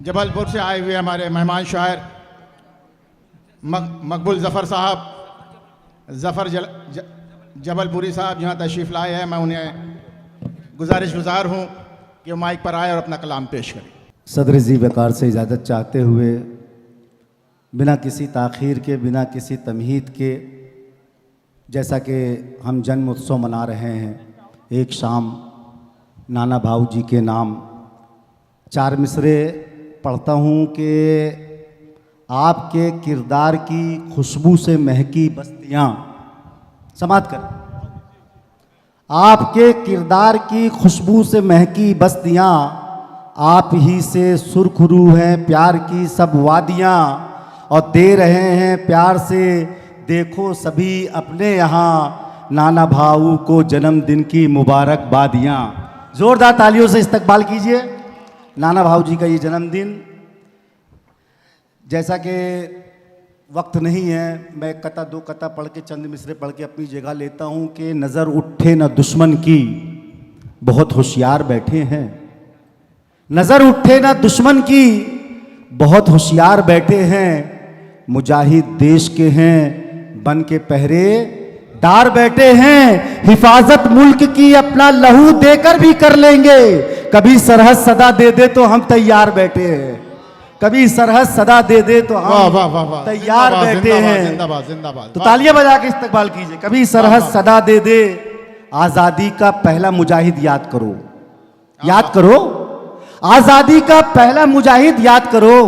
जबलपुर से आए हुए हमारे मेहमान शायर मकबूल ज़फ़र साहब, जबलपुरी साहब यहाँ तशरीफ़ लाए हैं। मैं उन्हें गुज़ार हूँ कि वो माइक पर आए और अपना कलाम पेश करें। सदर जी वक़ार से इजाज़त चाहते हुए बिना किसी ताख़ीर के, बिना किसी तमहीद के, जैसा कि हम जन्म उत्सव मना रहे हैं, एक शाम नाना भाऊ जी के नाम, चार मिसरे पढ़ता हूँ कि आपके किरदार की खुशबू से महकी बस्तियाँ, समात कर, आपके किरदार की खुशबू से महकी बस्तियाँ, आप ही से सुरखरू हैं प्यार की सब वादियाँ, और दे रहे हैं प्यार से देखो सभी अपने यहाँ नाना भाऊ को जन्मदिन की मुबारकबादियाँ। ज़ोरदार तालियों से इस्तकबाल कीजिए नाना भाऊ जी का ये जन्मदिन। जैसा कि वक्त नहीं है, मैं कता दो कता पढ़ के, चंद मिसरे पढ़ के अपनी जगह लेता हूँ कि नज़र उठे न दुश्मन की, बहुत होशियार बैठे हैं। नज़र उठे न दुश्मन की, बहुत होशियार बैठे हैं। मुजाहिद देश के हैं, बन के पहरेदार बैठे हैं। हिफाजत मुल्क की अपना लहू देकर भी कर लेंगे। कभी सरहद सदा दे दे तो हम तैयार बैठे हैं। कभी सरहद सदा दे दे तो हम तैयार बैठे हैं। जिंदाबाद जिंदाबाद। तो तालियां बजा के इस्तकबाल कीजिए। कभी सरहद सदा दे दे, आज़ादी का पहला मुजाहिद याद करो, याद करो, आज़ादी का पहला मुजाहिद याद करो।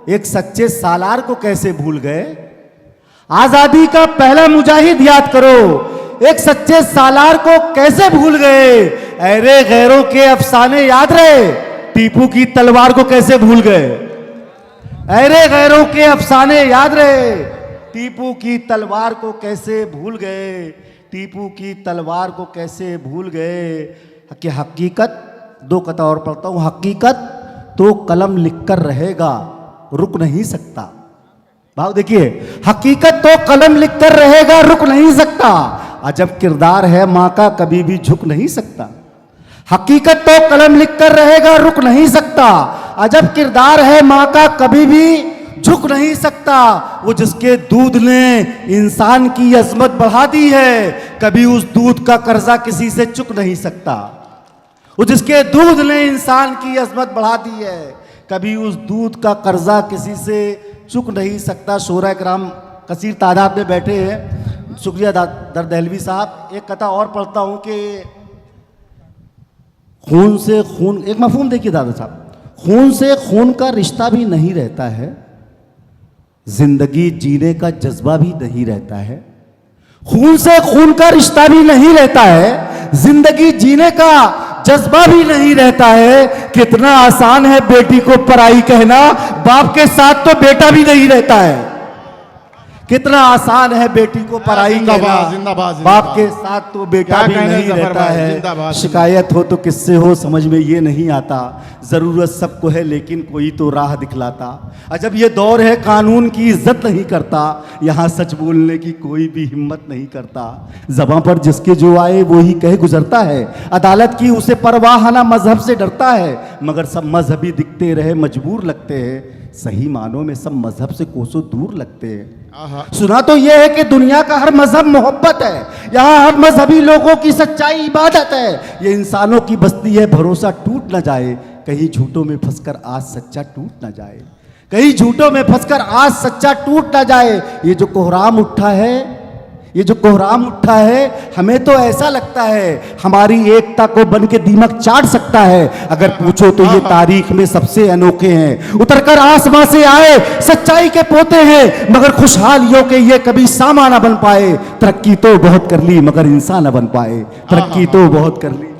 एक सच्चे सालार को कैसे भूल गए, आज़ादी का पहला मुजाहिद याद करो। एक सच्चे सालार को कैसे भूल गए, अरे गैरों के अफसाने याद रहे, टीपू की तलवार को कैसे भूल गए। अरे गैरों के अफसाने याद रहे, टीपू की तलवार को कैसे भूल गए, टीपू की तलवार को कैसे भूल गए। कि हकीकत, दो कता और पढ़ता हूँ, हकीकत तो कलम लिखकर रहेगा, रुक नहीं सकता। भाव देखिए, हकीकत तो कलम लिखकर रहेगा, रुक नहीं सकता। अजब किरदार है माँ का, कभी भी झुक नहीं सकता। हकीकत तो कलम लिखकर रहेगा, रुक नहीं सकता। अजब किरदार है माँ का, कभी भी झुक नहीं सकता। वो जिसके दूध ने इंसान की अजमत बढ़ा दी है, कभी उस दूध का कर्जा किसी से चुक नहीं सकता। वो जिसके दूध ने इंसान की अजमत बढ़ा दी है, कभी उस दूध का कर्जा किसी से चुक नहीं सकता। शोरा कराम कसीर तादाद में बैठे हैं, शुक्रिया दर दहलवी साहब। एक कथा और पढ़ता हूँ कि खून से खून, एक मफहूम देखिए दादा साहब, खून से खून का रिश्ता भी नहीं रहता है, जिंदगी जीने का जज्बा भी नहीं रहता है। खून से खून का रिश्ता भी नहीं रहता है, जिंदगी जीने का जज्बा भी नहीं रहता है। कितना आसान है बेटी को पराई कहना, बाप के साथ तो बेटा भी नहीं रहता है। कितना आसान है बेटी को पराई कहना, बाप के साथ तो बेटा भी नहीं रहता है। शिकायत हो तो किससे हो समझ में ये नहीं आता, जरूरत सबको है लेकिन कोई तो राह दिखलाता। अजब ये दौर है कानून की इज्जत नहीं करता, यहाँ सच बोलने की कोई भी हिम्मत नहीं करता। ज़बां पर जिसके जो आए वो ही कह गुजरता है, अदालत की उसे परवाह ना मजहब से डरता है। मगर सब मजहबी दिखते रहे मजबूर लगते हैं, सही मानों में सब मजहब से कोसों दूर लगते हैं। सुना तो यह है कि दुनिया का हर मजहब मोहब्बत है, यहाँ हर मजहबी लोगों की सच्चाई इबादत है। ये इंसानों की बस्ती है, भरोसा टूट न जाए, कहीं झूठों में फंसकर आज सच्चा टूट न जाए, कहीं झूठों में फंसकर आज सच्चा टूट न जाए। ये जो कोहराम उठा है, ये जो कोहराम उठा है, हमें तो ऐसा लगता है हमारी एकता को बन के दीमक चाट सकता है। अगर पूछो तो ये तारीख में सबसे अनोखे हैं, उतरकर आसमां से आए सच्चाई के पोते हैं, मगर खुशहालियों के ये कभी सामा ना बन पाए। तरक्की तो बहुत कर ली मगर इंसान न बन पाए, तरक्की तो बहुत कर ली।